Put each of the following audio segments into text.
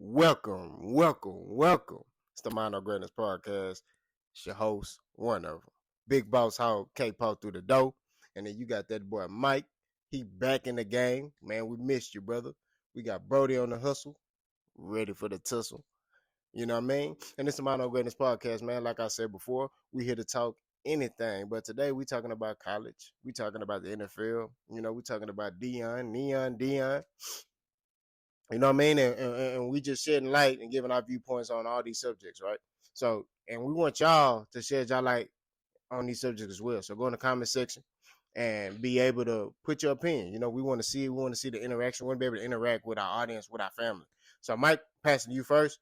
Welcome. It's the Mind of Greatness podcast. It's your host, one of them. Big Boss Hogg Kpo through the door. And then you got that boy Mike. He back in the game. Man, we missed you, brother. We got Brody on the hustle, ready for the tussle. You know what I mean? And it's the Mind of Greatness podcast, man. Like I said before, we here to talk anything. But today we talking about college. We talking about the NFL. We talking about Dion. You know what I mean? And we just shedding light and giving our viewpoints on all these subjects, right? So, and we want y'all to shed y'all light on these subjects as well. So go in the comment section and be able to put your opinion. We want to see the interaction. We want to be able to interact with our audience, with our family. So Mike, passing to you first.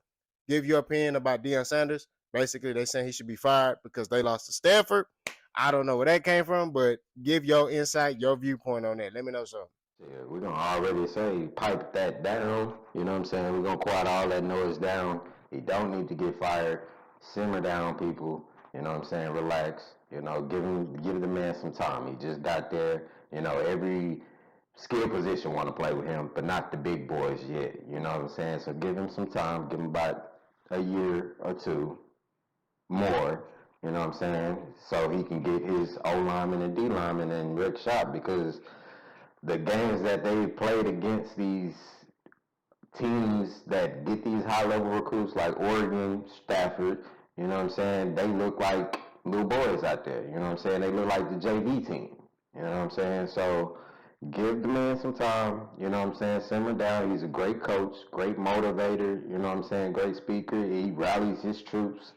Give your opinion about Deion Sanders. Basically, they saying he should be fired because they lost to Stanford. I don't know where that came from, but give your insight, your viewpoint on that. Let me know something. Yeah, we're gonna already say pipe that down. You know what I'm saying? We're gonna quiet all that noise down. He don't need to get fired. Simmer down, people. You know what I'm saying? Relax. Give the man some time. He just got there. Every skill position want to play with him, but not the big boys yet. You know what I'm saying? So give him some time. Give him about a year or two more. You know what I'm saying? So he can get his O lineman and D lineman in Rick shop because the games that they played against these teams that get these high level recruits like Oregon, Stafford, you know what I'm saying? They look like little boys out there. You know what I'm saying? They look like the JV team. You know what I'm saying? So give the man some time. You know what I'm saying? Simmer down. He's a great coach, great motivator. You know what I'm saying? Great speaker. He rallies his troops.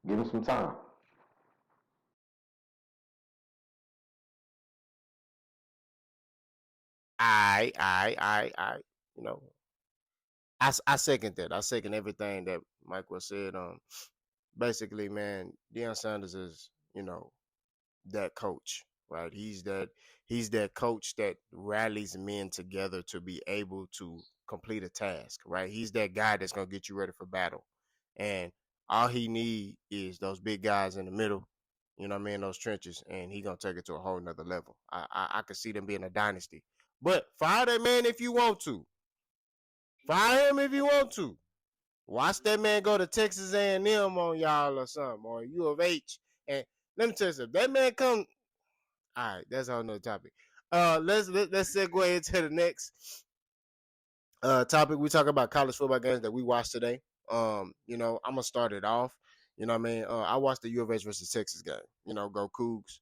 Give him some time. I. You know, I second that. I second everything that Mike was said. Basically, man, Deion Sanders is that coach, right? He's that coach that rallies men together to be able to complete a task, right? He's that guy that's gonna get you ready for battle, and all he need is those big guys in the middle. You know what I mean? Those trenches, and he gonna take it to a whole nother level. I could see them being a dynasty, but fire that man if you want to. Fire him if you want to. Watch that man go to Texas A&M on y'all or something, or U of H. And let me tell you something. That man come. All right, that's a whole nother topic. Let's segue into the next topic. We talk about college football games that we watched today. I'm gonna start it off. You know what I mean? I watched the U of H versus Texas game. Go Cougs.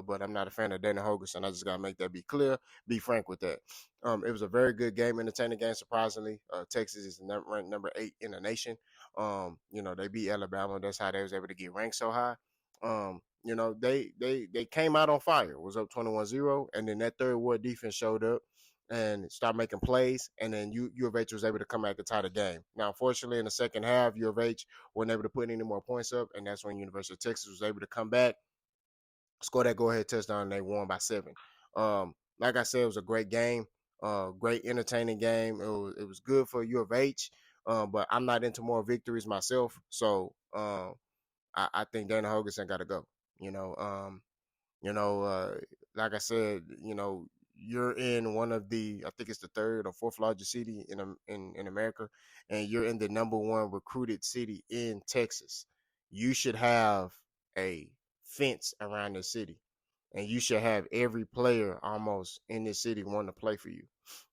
But I'm not a fan of Dana Hogerson. I just gotta make that be clear. Be frank with that. It was a very good game, entertaining game. Surprisingly, Texas is ranked number 8 in the nation. They beat Alabama. That's how they was able to get ranked so high. They came out on fire. It was up 21-0, and then that third ward defense showed up and start making plays, and then U of H was able to come back and tie the game. Now, unfortunately, in the second half, U of H wasn't able to put any more points up, and that's when University of Texas was able to come back, score that go-ahead touchdown, and they won by 7. Like I said, it was a great game, great entertaining game. It was good for U of H, but I'm not into more victories myself, so I think Dana Hogerson got to go. You know, um, like I said, you're in one of I think it's the third or fourth largest city in America, and you're in the number one recruited city in Texas. You should have a fence around the city, and you should have every player almost in this city want to play for you,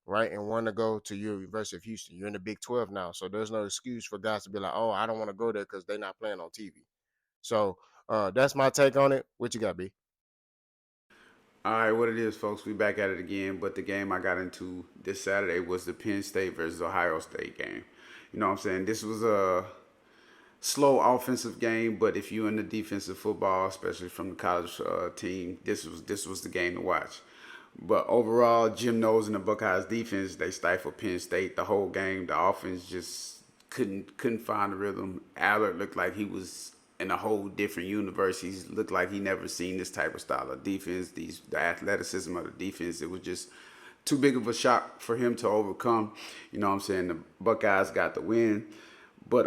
right? And want to go to University of Houston. You're in the Big 12 now, so there's no excuse for guys to be like, oh, I don't want to go there because they're not playing on TV. So that's my take on it. What you got, B? All right, what it is, folks, we back at it again. But the game I got into this Saturday was the Penn State versus Ohio State game. You know what I'm saying? This was a slow offensive game, but if you're in the defensive football, especially from the college team, this was the game to watch. But overall, Jim Knowles and the Buckeyes defense, they stifled Penn State the whole game. The offense just couldn't find the rhythm. Allard looked like he was in a whole different universe. He looked like he never seen this type of style of defense. The athleticism of the defense, it was just too big of a shock for him to overcome. You know what I'm saying? The Buckeyes got the win, but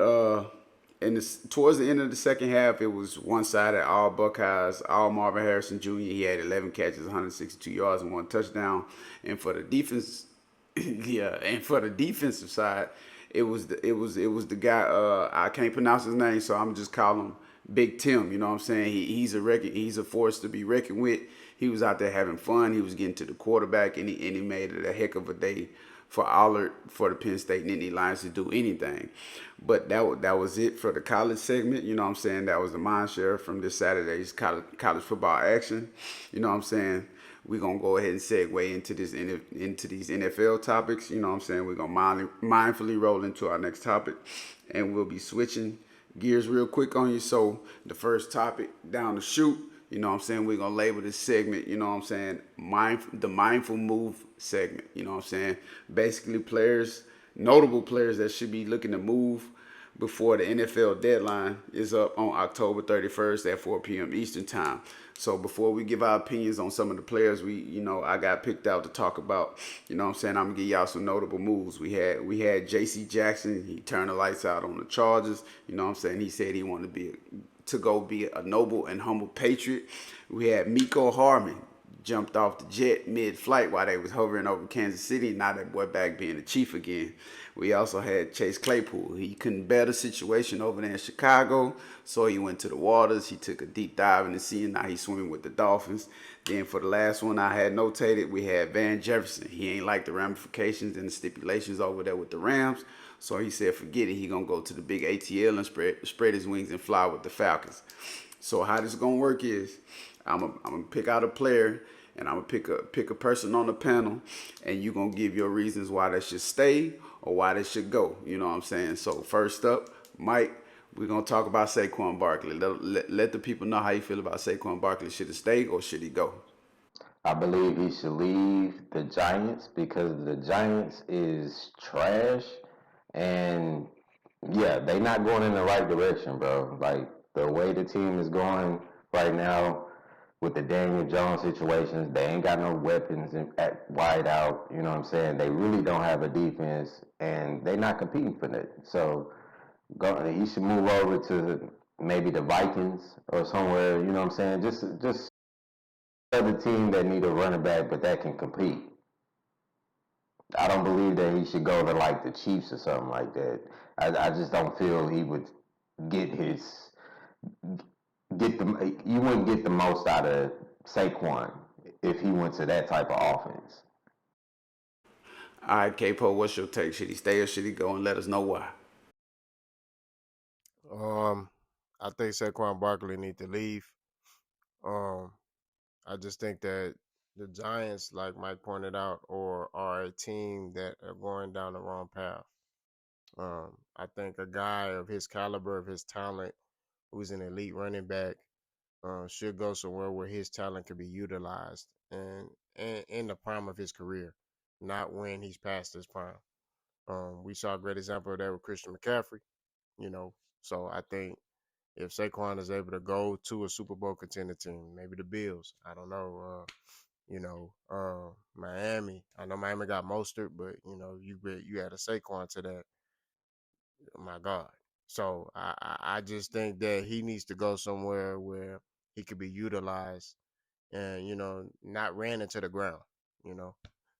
towards the end of the second half, it was one-sided. All Buckeyes, all Marvin Harrison Jr. He had 11 catches, 162 yards, and 1 touchdown. And for the defense, yeah, and for the defensive side, It was the guy. I can't pronounce his name, so I'm just calling him Big Tim. You know what I'm saying? He's a force to be reckoned with. He was out there having fun. He was getting to the quarterback, and he made it a heck of a day for Allard, for the Penn State Nittany Lions to do anything. But that was it for the college segment. You know what I'm saying? That was the mind share from this Saturday's college football action. You know what I'm saying? We're gonna go ahead and segue into these NFL topics. You know what I'm saying? We're gonna mindfully roll into our next topic, and we'll be switching gears real quick on you. So the first topic down the chute, you know what I'm saying? We're gonna label this segment, you know what I'm saying, the mindful move segment. You know what I'm saying? Basically notable players that should be looking to move before the NFL deadline is up on October 31st at 4 p.m. Eastern time. So before we give our opinions on some of the players I got picked out to talk about, you know what I'm saying, I'm gonna give y'all some notable moves. We had JC Jackson. He turned the lights out on the Chargers. You know what I'm saying? He said he wanted to go be a noble and humble patriot. We had Miko Harmon jumped off the jet mid-flight while they was hovering over Kansas City. Now that boy back being the chief again. We also had Chase Claypool. He couldn't bear the situation over there in Chicago, so he went to the waters. He took a deep dive in the sea, and now he's swimming with the Dolphins. Then for the last one I had notated, we had Van Jefferson. He ain't like the ramifications and the stipulations over there with the Rams, so he said forget it. He gonna go to the big ATL and spread his wings and fly with the Falcons. So how this gonna work is I'm gonna pick out a player, and I'm gonna pick a person on the panel, and you gonna give your reasons why they should stay or why they should go. You know what I'm saying? So first up, Mike, we're gonna talk about Saquon Barkley. Let the people know how you feel about Saquon Barkley. Should he stay or should he go? I believe he should leave the Giants because the Giants is trash, and yeah, they not going in the right direction, bro. Like the way the team is going right now with the Daniel Jones situations, they ain't got no weapons at wide out. You know what I'm saying? They really don't have a defense, and they not competing for that. So he should move over to maybe the Vikings or somewhere. You know what I'm saying? Just another team that need a running back, but that can compete. I don't believe that he should go to like the Chiefs or something like that. I just don't feel he would get his get the you wouldn't get the most out of Saquon if he went to that type of offense. All right, Kpo, what's your take? Should he stay or should he go? And let us know why. Um, I think Saquon Barkley need to leave. Um, I just think that the Giants, like Mike pointed out, are a team that are going down the wrong path. I think a guy of his caliber, of his talent, who's an elite running back, should go somewhere where his talent can be utilized and in the prime of his career, not when he's past his prime. We saw a great example of that with Christian McCaffrey, you know. So I think if Saquon is able to go to a Super Bowl contender team, maybe the Bills, I don't know, Miami. I know Miami got Mostert, but you add a Saquon to that. Oh my God. So I just think that he needs to go somewhere where he could be utilized and not ran into the ground. You know,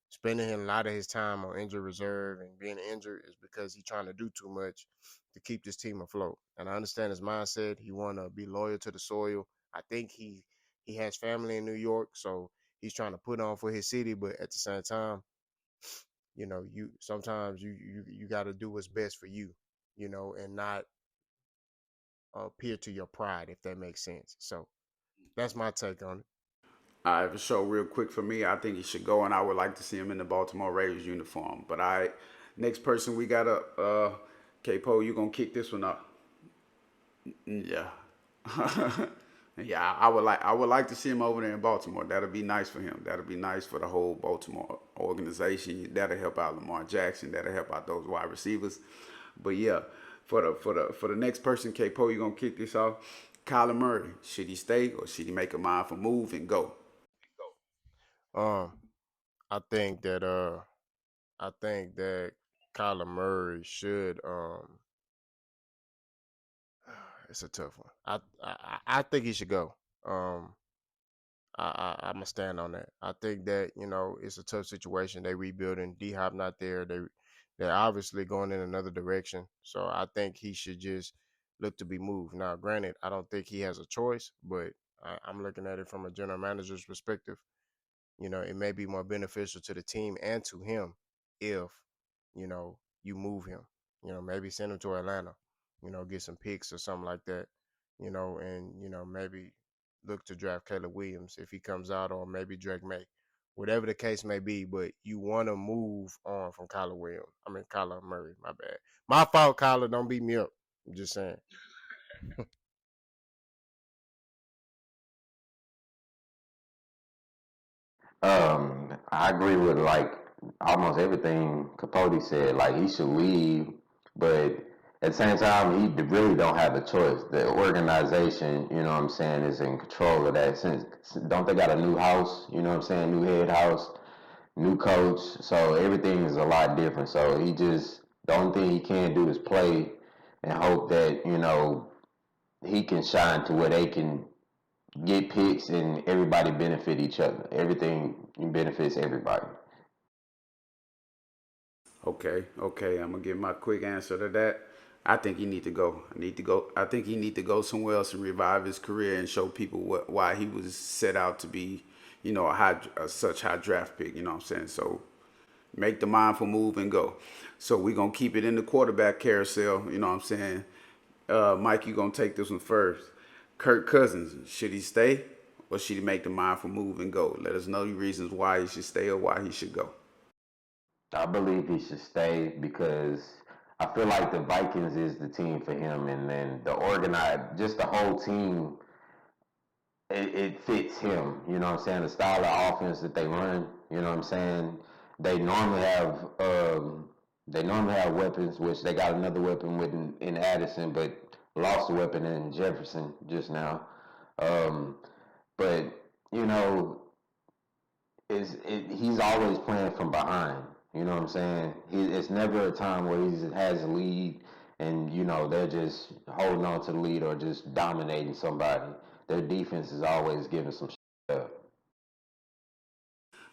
spending a lot of his time on injured reserve and being injured is because he's trying to do too much to keep this team afloat. And I understand his mindset. He want to be loyal to the soil. I think he has family in New York, so he's trying to put on for his city. But at the same time, you sometimes you got to do what's best for you, and not appear to your pride, if that makes sense. So that's my take on it. All right, so real quick for me, I think he should go, and I would like to see him in the Baltimore Ravens uniform. But all right, next person we got up, Kpo, you gonna kick this one up? Yeah. Yeah, I would like to see him over there in Baltimore. That'll be nice for him. That'll be nice for the whole Baltimore organization. That'll help out Lamar Jackson. That'll help out those wide receivers. But yeah, for the next person, Kpo, you gonna kick this off? Kyler Murray, should he stay or should he make a mindful move and go? Um, I think that Kyler Murray should it's a tough one. I think he should go. Um, I'm gonna stand on that. I think that it's a tough situation. They rebuilding. D Hop not there. they're obviously going in another direction. So I think he should just look to be moved. Now, granted, I don't think he has a choice, but I'm looking at it from a general manager's perspective. It may be more beneficial to the team and to him if, you move him. Maybe send him to Atlanta, get some picks or something like that, and, maybe look to draft Caleb Williams if he comes out, or maybe Drake May. Whatever the case may be, but you want to move on from Kyler Williams. I mean, Kyler Murray, my bad. My fault, Kyler. Don't beat me up. I'm just saying. I agree with like almost everything Capote said. Like he should leave, but at the same time, he really don't have a choice. The organization, you know what I'm saying, is in control of that. Since don't they got a new house? You know what I'm saying, new head house, new coach. So everything is a lot different. So he just the only thing he can do is play and hope that he can shine to where they can get picks and everybody benefit each other. Everything benefits everybody. Okay. I'm gonna give my quick answer to that. I think he need to go. I need to go. I think he need to go somewhere else and revive his career and show people why he was set out to be, such high draft pick. You know what I'm saying? So make the mindful move and go. So we're gonna keep it in the quarterback carousel. You know what I'm saying? Mike, you gonna take this one first. Kirk Cousins, should he stay or should he make the mindful move and go? Let us know the reasons why he should stay or why he should go. I believe he should stay because I feel like the Vikings is the team for him, and then the organized, just the whole team, it fits him. You know what I'm saying? The style of offense that they run. You know what I'm saying? They normally have weapons, which they got another weapon with in Addison, but lost a weapon in Jefferson just now. Um, but you know, he's always playing from behind. You know what I'm saying? It's never a time where he has a lead and they're just holding on to the lead or just dominating somebody. Their defense is always giving some shit up.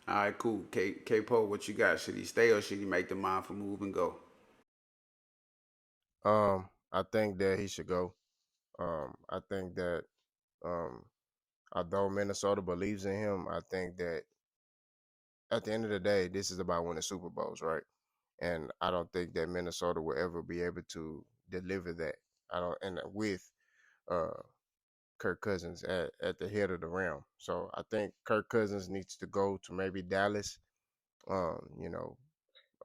All right, cool. K-Po, what you got? Should he stay or should he make the mindful move and go? I think that he should go. I think that um, although Minnesota believes in him, I think that at the end of the day, this is about winning Super Bowls, right? And I don't think that Minnesota will ever be able to deliver that. I don't, and with uh, Kirk Cousins at the head of the realm. So I think Kirk Cousins needs to go to maybe Dallas. Um, you know,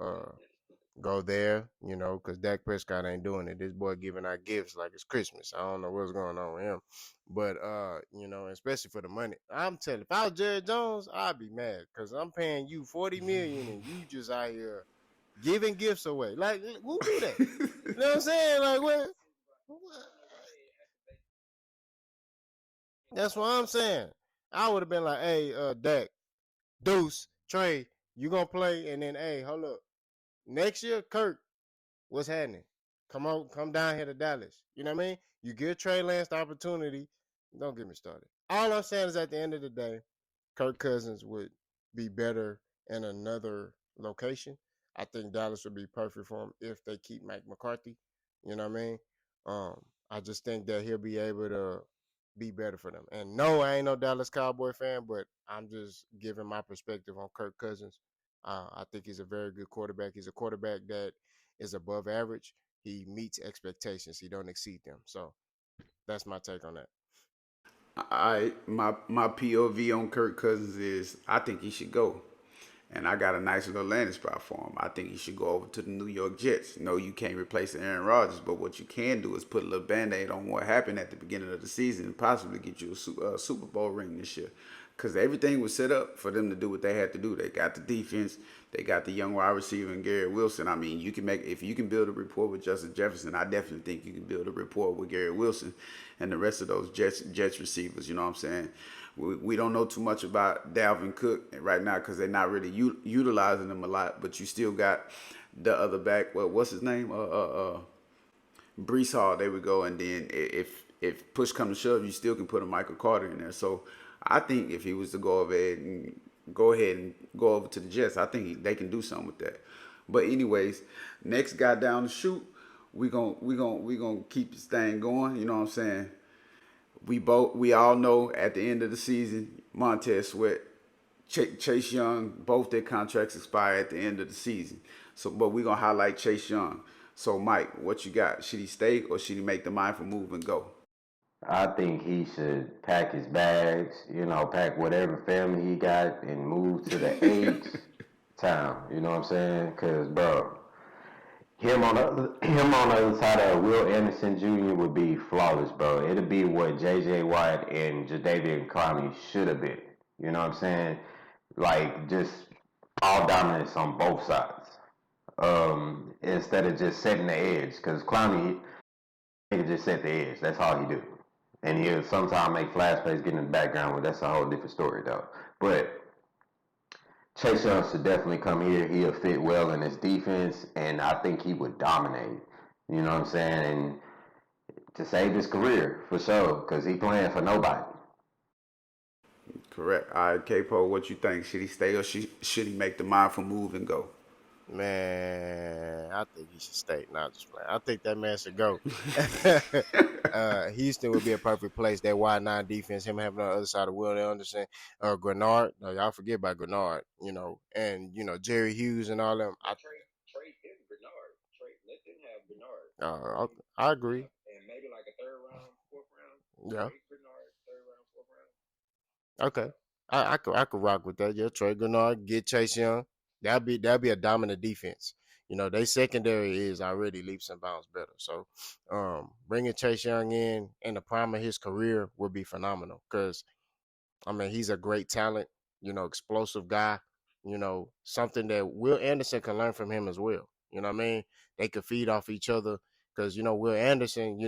uh, go there. Because Dak Prescott ain't doing it. This boy giving out gifts like it's Christmas. I don't know what's going on with him, but especially for the money. I'm telling you, if I was Jerry Jones, I'd be mad because I'm paying you 40 million and you just out here giving gifts away. Like who do that? You know what I'm saying? Like what? That's what I'm saying. I would have been like, hey, Dak, Deuce, Trey, you gonna play, and then hey, hold up. Next year, Kirk, what's happening? Come down here to Dallas. You know what I mean? You give Trey Lance the opportunity. Don't get me started. All I'm saying is at the end of the day, Kirk Cousins would be better in another location. I think Dallas would be perfect for him if they keep Mike McCarthy. You know what I mean? Um, I just think that he'll be able to be better for them. And no, I ain't no Dallas Cowboy fan, but I'm just giving my perspective on Kirk Cousins. I think he's a very good quarterback. He's a quarterback that is above average. He meets expectations. He don't exceed them. So that's my take on that. My POV on Kirk Cousins is I think he should go. And I got a nice little landing spot for him. I think he should go over to the New York Jets. No, you can't replace Aaron Rodgers, but what you can do is put a little band-aid on what happened at the beginning of the season and possibly get you a Super Bowl ring this year. Because everything was set up for them to do what they had to do. They got the defense. They got the young wide receiver and Garrett Wilson. I mean, if you can build a rapport with Justin Jefferson, I definitely think you can build a rapport with Garrett Wilson and the rest of those Jets receivers. You know what I'm saying? We don't know too much about Dalvin Cook right now because they're not really utilizing him a lot. But you still got the other back. Well, what's his name? Brees Hall. There we go. And then if push comes to shove, you still can put a Michael Carter in there. So I think if he was to go ahead and go over to the Jets, I think they can do something with that. But anyways, next guy down the shoot, we gonna keep this thing going. You know what I'm saying? We all know at the end of the season, Montez Sweat, Chase Young, both their contracts expire at the end of the season. So, but we're gonna highlight Chase Young. So, Mike, what you got? Should he stay or should he make the mindful move and go? I think he should pack his bags, pack whatever family he got and move to the H town. You know what I'm saying? Because, bro, him on the other side of Will Anderson Jr. would be flawless, bro. It'd be what J.J. Watt and Jadeveon Clowney should have been. You know what I'm saying? Like, just all dominance on both sides. Instead of just setting the edge. Because Clowney, he could just set the edge. That's all he do. And he'll sometimes make flash plays, get in the background, but that's a whole different story, though. But Chase Young should definitely come here. He'll fit well in his defense, and I think he would dominate. You know what I'm saying? And to save his career, for sure, because he playing for nobody. Correct. All right, Kpo, what you think? Should he stay or should he make the mindful move and go? Man, I think he should stay. Not just playing. I think that man should go. Houston would be a perfect place. That wide nine defense, him having on the other side of Will Anderson, Grenard. No, y'all forget about Grenard, and Jerry Hughes and all them. I agree. Yeah. Okay. I could rock with that. Yeah, Trey Grenard, get Chase Young. That'd be a dominant defense. They secondary is already leaps and bounds better. So, bringing Chase Young in the prime of his career would be phenomenal. Because I mean, he's a great talent. Explosive guy. Something that Will Anderson can learn from him as well. You know what I mean? They could feed off each other. Because Will Anderson,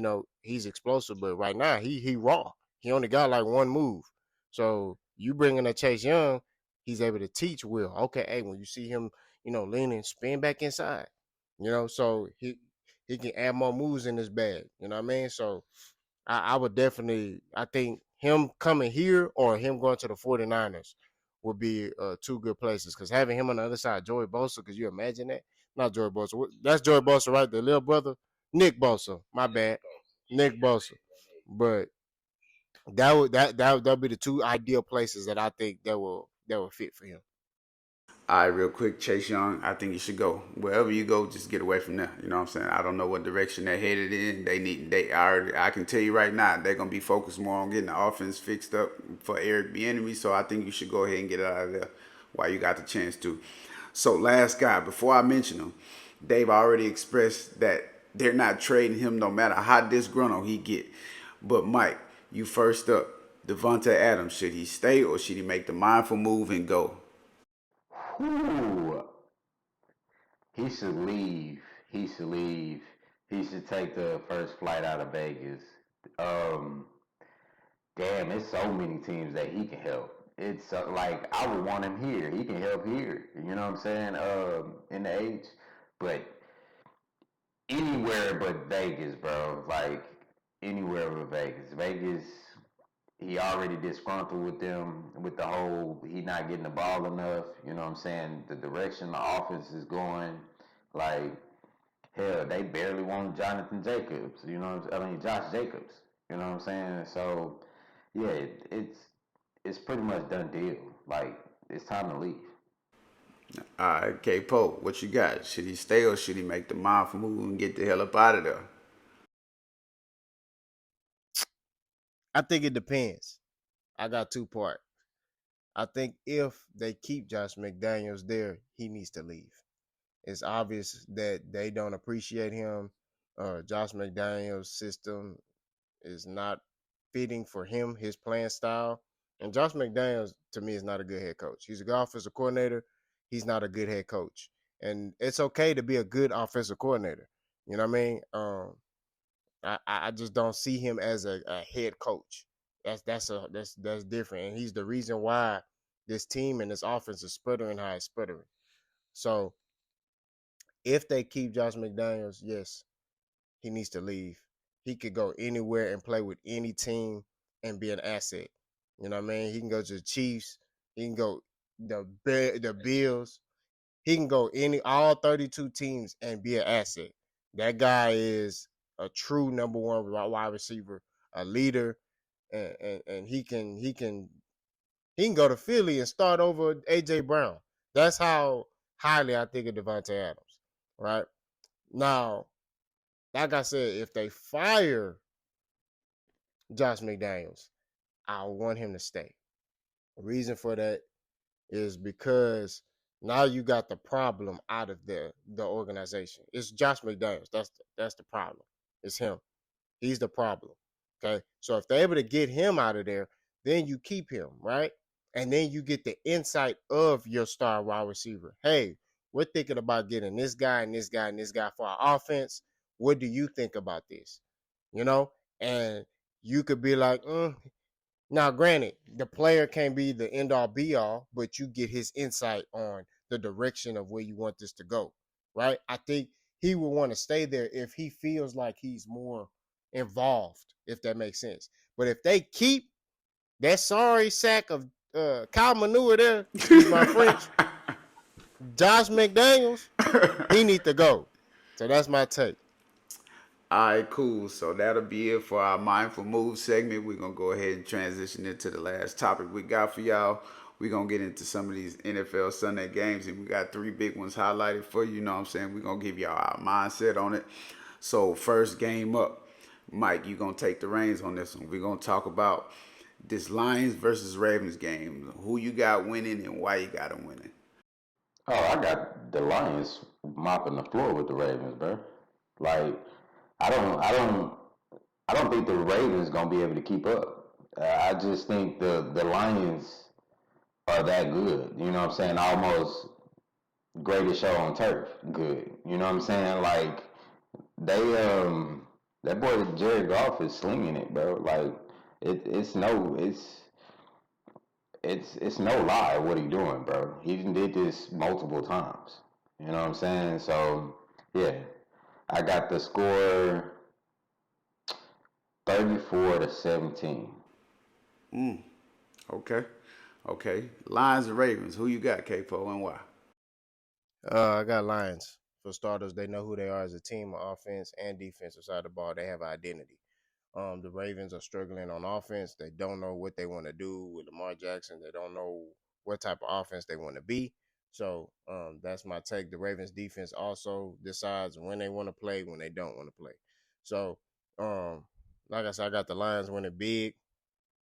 he's explosive, but right now he raw. He only got like one move. So you bring in a Chase Young, he's able to teach Will. Okay, hey, when you see him, leaning, spin back inside. So he can add more moves in his bag. You know what I mean? So I would definitely, I think him coming here or him going to the 49ers would be two good places. Because having him on the other side, Joey Bosa, could you imagine that? Not Joey Bosa. That's Joey Bosa, right? The little brother? Nick Bosa. My bad. Nick Bosa. But that'll be the two ideal places that I think that will fit for him. All right, real quick, Chase Young, I think you should go. Wherever you go, just get away from there. You know what I'm saying? I don't know what direction they're headed in. I can tell you right now, they're gonna be focused more on getting the offense fixed up for Eric Bieniemy. So I think you should go ahead and get it out of there while you got the chance to. So last guy, before I mention him, they've already expressed that they're not trading him no matter how disgruntled he get. But Mike, you first up. Devontae Adams, should he stay or should he make the mindful move and go? Whew. He should leave. He should leave. He should take the first flight out of Vegas. Um, Damn, it's so many teams that he can help. It's like I would want him here. He can help here. You know what I'm saying? In the H, but anywhere but Vegas, bro. Like anywhere but Vegas. Vegas, he already disgruntled with them with the whole he not getting the ball enough. You know what I'm saying? The direction the offense is going, like hell, they barely want Jonathan Jacobs. Josh Jacobs. You know what I'm saying? So yeah, it's pretty much done deal. Like it's time to leave. All right, K-Po, what you got? Should he stay or should he make the mindful move and get the hell up out of there? I think it depends. I got two part. I think if they keep Josh McDaniels there, he needs to leave. It's obvious that they don't appreciate him. Josh McDaniels' system is not fitting for him, his playing style. And Josh McDaniels, to me, is not a good head coach. He's a good offensive coordinator. He's not a good head coach. And it's okay to be a good offensive coordinator. You know what I mean? I just don't see him as a head coach. That's different. And he's the reason why this team and this offense is sputtering how it's sputtering. So if they keep Josh McDaniels, yes, he needs to leave. He could go anywhere and play with any team and be an asset. You know what I mean? He can go to the Chiefs. He can go the Bills. he can go all 32 teams and be an asset. That guy is a true number one wide receiver, a leader, and he can go to Philly and start over AJ Brown. That's how highly I think of Devontae Adams. Right now, like I said, if they fire Josh McDaniels, I want him to stay. The reason for that is because now you got the problem out of the organization. It's Josh McDaniels. That's the problem. It's him. He's the problem. Okay. So if they're able to get him out of there, then you keep him, right? And then you get the insight of your star wide receiver. Hey, we're thinking about getting this guy and this guy and this guy for our offense. What do you think about this? And you could be like, now, granted, the player can't be the end all be all, but you get his insight on the direction of where you want this to go, right? I think he will want to stay there if he feels like he's more involved, if that makes sense. But if they keep that sorry sack of cow manure there, excuse my French, Josh McDaniels, he need to go. So that's my take. All right, cool. So that'll be it for our Mindful Move segment. We're going to go ahead and transition into the last topic we got for y'all. We're going to get into some of these NFL Sunday games, and we got 3 big ones highlighted for you. You know what I'm saying? We're going to give y'all our mindset on it. So first game up, Mike, you're going to take the reins on this one. We're going to talk about this Lions versus Ravens game. Who you got winning and why you got them winning. Oh, I got the Lions mopping the floor with the Ravens, bro. Like, I don't think the Ravens gonna be able to keep up. I just think the Lions are that good. You know what I'm saying? Almost greatest show on turf. Good. You know what I'm saying? Like they that boy Jared Goff is slinging it, bro. Like it's no lie what he doing, bro. He did this multiple times. You know what I'm saying? So yeah, I got the score 34-17. Okay. Okay. Lions and Ravens. Who you got, Kpo, and why? I got Lions. For starters, they know who they are as a team on offense and defensive side of the ball. They have identity. The Ravens are struggling on offense. They don't know what they want to do with Lamar Jackson. They don't know what type of offense they want to be. So that's my take. The Ravens defense also decides when they want to play, when they don't want to play. So, like I said, I got the Lions winning big,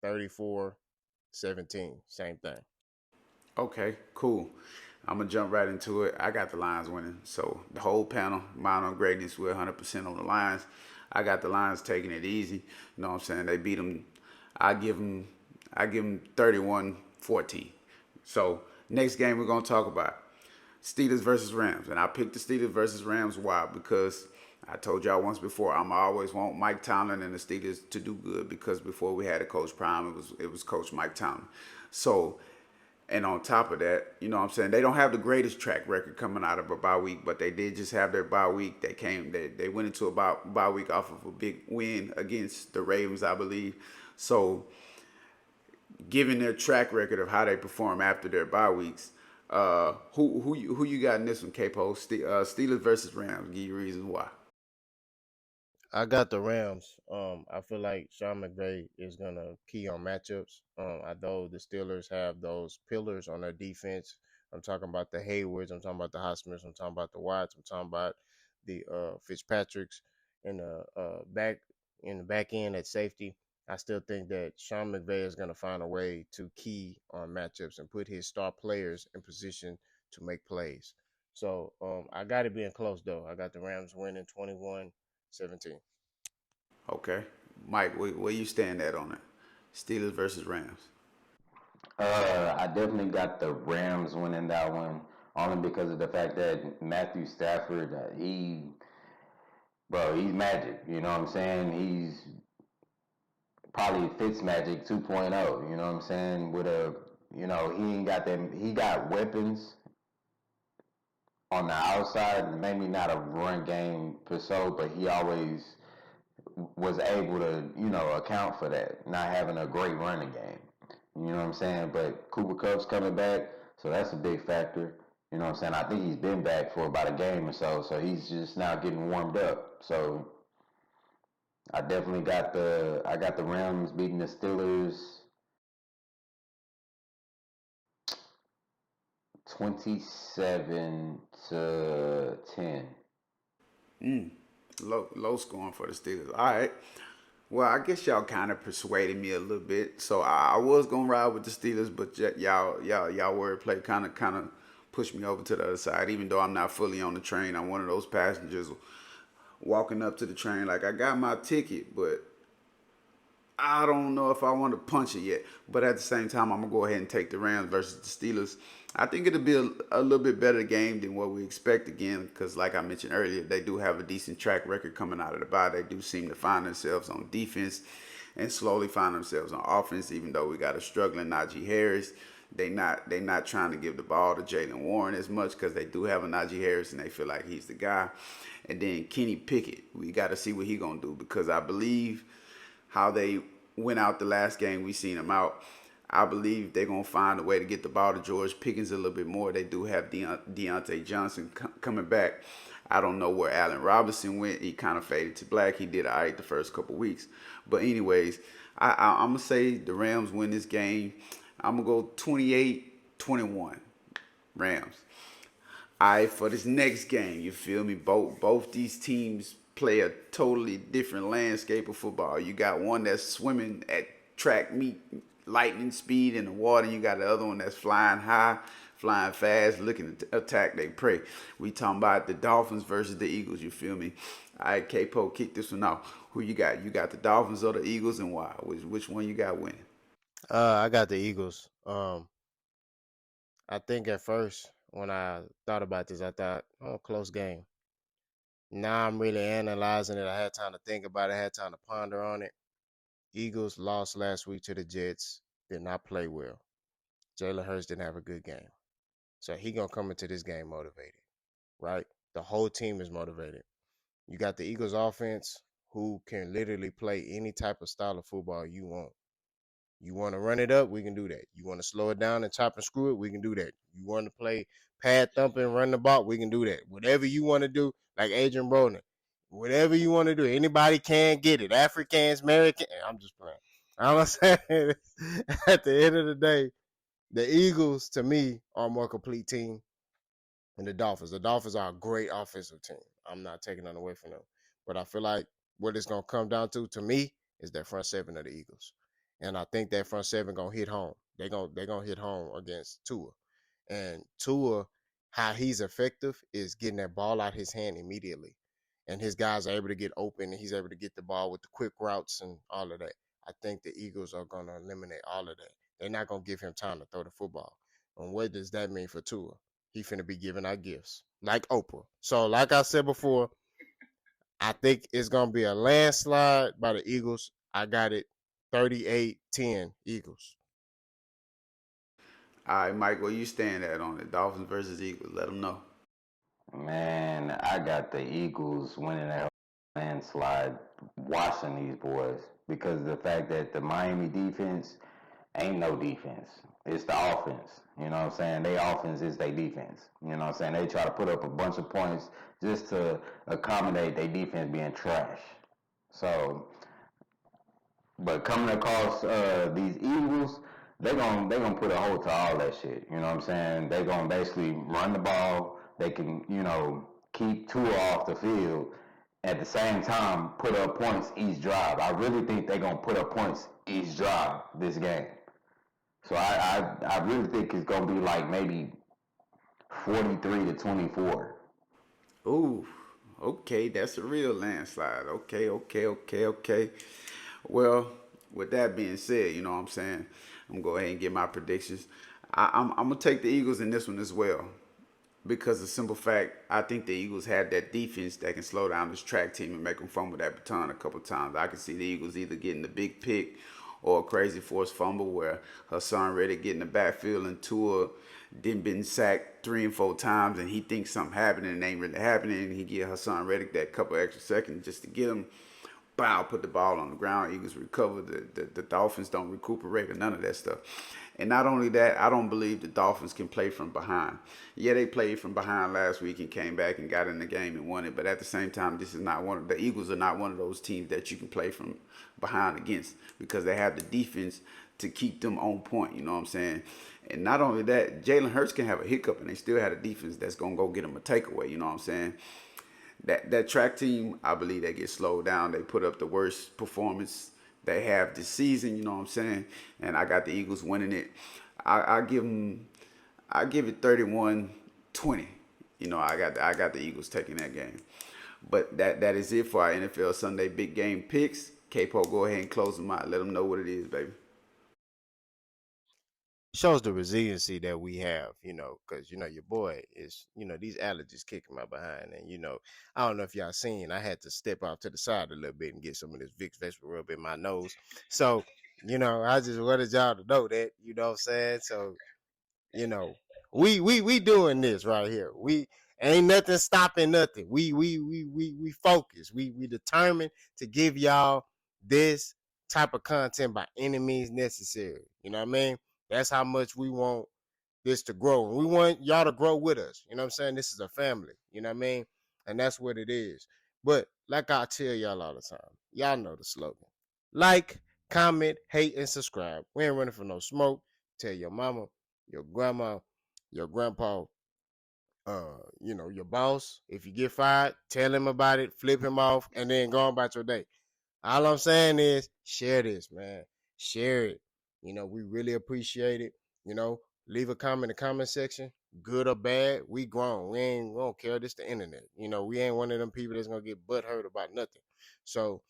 34-17. Same thing. Okay, cool. I'm going to jump right into it. I got the Lions winning. So the whole panel, mine on greatness, we're 100% on the Lions. I got the Lions taking it easy. You know what I'm saying? They beat them. I give them 31-14. So next game we're going to talk about Steelers versus Rams. And I picked the Steelers versus Rams. Why? Because I told y'all once before, I'm always want Mike Tomlin and the Steelers to do good, because before we had a Coach Prime, it was Coach Mike Tomlin. So, and on top of that, you know what I'm saying, they don't have the greatest track record coming out of a bye week, but they did just have their bye week. They went into a bye week off of a big win against the Ravens, I believe. So, given their track record of how they perform after their bye weeks, who you got in this one, Kpo? Steelers versus Rams. Give you reasons why. I got the Rams. I feel like Sean McVay is gonna key on matchups. Although the Steelers have those pillars on their defense. I'm talking about the Haywards. I'm talking about the Hosmers. I'm talking about the Watts. I'm talking about the Fitzpatricks in the back end at safety. I still think that Sean McVay is gonna find a way to key on matchups and put his star players in position to make plays. So I got it being close though. I got the Rams winning 21-17. Okay. Mike, where you stand at on it? Steelers versus Rams. I definitely got the Rams winning that one, only because of the fact that Matthew Stafford, he's magic. You know what I'm saying? He's probably Fitz Magic 2.0. You know what I'm saying? He ain't got them. He got weapons on the outside, maybe not a run game per se, but he always was able to, account for that, not having a great running game. You know what I'm saying? But Cooper Kupp's coming back, so that's a big factor. You know what I'm saying? I think he's been back for about a game or so, so he's just now getting warmed up. So I got the Rams beating the Steelers 27-10. Low scoring for the Steelers. All right. Well, I guess y'all kind of persuaded me a little bit. So I was gonna ride with the Steelers, but y'all wordplay kind of pushed me over to the other side. Even though I'm not fully on the train, I'm one of those passengers walking up to the train like I got my ticket, but I don't know if I want to punch it yet. But at the same time, I'm gonna go ahead and take the Rams versus the Steelers. I think it'll be a little bit better game than what we expect again, because like I mentioned earlier, they do have a decent track record coming out of the bye. They do seem to find themselves on defense and slowly find themselves on offense. Even though we got a struggling Najee Harris, they not trying to give the ball to Jalen Warren as much because they do have a Najee Harris and they feel like he's the guy. And then Kenny Pickett, we got to see what he gonna do, because I believe how they went out the last game we seen them out. I believe they're going to find a way to get the ball to George Pickens a little bit more. They do have Deontay Johnson coming back. I don't know where Allen Robinson went. He kind of faded to black. He did all right the first couple weeks. But anyways, I'm going to say the Rams win this game. I'm going to go 28-21 Rams. All right, for this next game, you feel me? Both these teams play a totally different landscape of football. You got one that's swimming at track meet, lightning speed in the water. You got the other one that's flying high, flying fast, looking to attack their prey. We talking about the Dolphins versus the Eagles. You feel me? All right, Kpo, kick this one off. Who you got? You got the Dolphins or the Eagles, and why? Which one you got winning? I got the Eagles. I think at first when I thought about this, I thought, oh, close game. Now I'm really analyzing it. I had time to think about it. I had time to ponder on it. Eagles lost last week to the Jets. Did not play well. Jalen Hurts didn't have a good game. So he gonna come into this game motivated, right? The whole team is motivated. You got the Eagles offense who can literally play any type of style of football you want. You want to run it up, we can do that. You want to slow it down and chop and screw it, we can do that. You want to play pad thumping, run the ball, we can do that. Whatever you want to do, like Adrian Broner, whatever you want to do, anybody can get it. Africans, American, I'm just playing. I'm saying at the end of the day, the Eagles to me are a more complete team than the Dolphins. The Dolphins are a great offensive team. I'm not taking that away from them, but I feel like what it's gonna come down to me, is that front seven of the Eagles, and I think that front seven gonna hit home. They gonna hit home against Tua, and Tua, how he's effective is getting that ball out his hand immediately, and his guys are able to get open, and he's able to get the ball with the quick routes and all of that. I think the Eagles are gonna eliminate all of that. They're not gonna give him time to throw the football. And what does that mean for Tua? He finna be giving out gifts like Oprah. So, like I said before, I think it's gonna be a landslide by the Eagles. I got it 38-10 Eagles. All right, Mike, where you stand at on it? Dolphins versus Eagles. Let them know. Man, I got the Eagles winning that landslide, watching these boys, because of the fact that the Miami defense ain't no defense. It's the offense. You know what I'm saying? Their offense is their defense. You know what I'm saying? They try to put up a bunch of points just to accommodate their defense being trash. So, but coming across these Eagles, they gonna put a hold to all that shit. You know what I'm saying? They gonna basically run the ball. They can keep Tua off the field. At the same time, put up points each drive. I really think they gonna put up points each drive this game. So I really think it's gonna be like maybe 43-24. Ooh, okay, that's a real landslide. Okay. Well, with that being said, you know what I'm saying? I'm gonna go ahead and get my predictions. I'm gonna take the Eagles in this one as well, because of the simple fact I think the Eagles have that defense that can slow down this track team and make them fumble that baton a couple times. I can see the Eagles either getting the big pick or a crazy forced fumble where Hassan Reddick getting the backfield and Tua then been sacked 3 and 4 times and he thinks something happening and it ain't really happening, and he give Hassan Reddick that couple extra seconds just to get him bow, put the ball on the ground. Eagles recover. The Dolphins don't recuperate or none of that stuff. And not only that, I don't believe the Dolphins can play from behind. Yeah, they played from behind last week and came back and got in the game and won it. But at the same time, this is not one of the Eagles are not one of those teams that you can play from behind against because they have the defense to keep them on point. You know what I'm saying? And not only that, Jalen Hurts can have a hiccup and they still have a defense that's gonna go get him a takeaway. You know what I'm saying? That track team, I believe they get slowed down. They put up the worst performance they have this season. You know what I'm saying? And I got the Eagles winning it. I give them, I give it 31-20. You know, I got the Eagles taking that game. But that is it for our NFL Sunday big game picks. Kpo, go ahead and close them out. Let them know what it is, baby. Shows the resiliency that we have, because your boy is, these allergies kicking my behind, and I don't know if y'all seen, I had to step out to the side a little bit and get some of this Vicks Vapor rub in my nose. So, I just wanted y'all to know that, what I'm saying. So, you know, we doing this right here. We ain't nothing stopping nothing. We focus. We determined to give y'all this type of content by any means necessary. You know what I mean? That's how much we want this to grow. And we want y'all to grow with us. You know what I'm saying? This is a family. You know what I mean? And that's what it is. But like I tell y'all all the time, y'all know the slogan. Like, comment, hate, and subscribe. We ain't running for no smoke. Tell your mama, your grandma, your grandpa, your boss. If you get fired, tell him about it, flip him off, and then go on about your day. All I'm saying is share this, man. Share it. We really appreciate it. Leave a comment in the comment section, good or bad. We grown. We don't care. This the internet. We ain't one of them people that's gonna get butt hurt about nothing. So,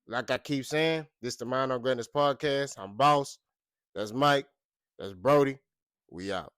like I keep saying, this the Mind on Greatness podcast. I'm Boss. That's Mike. That's Brody. We out.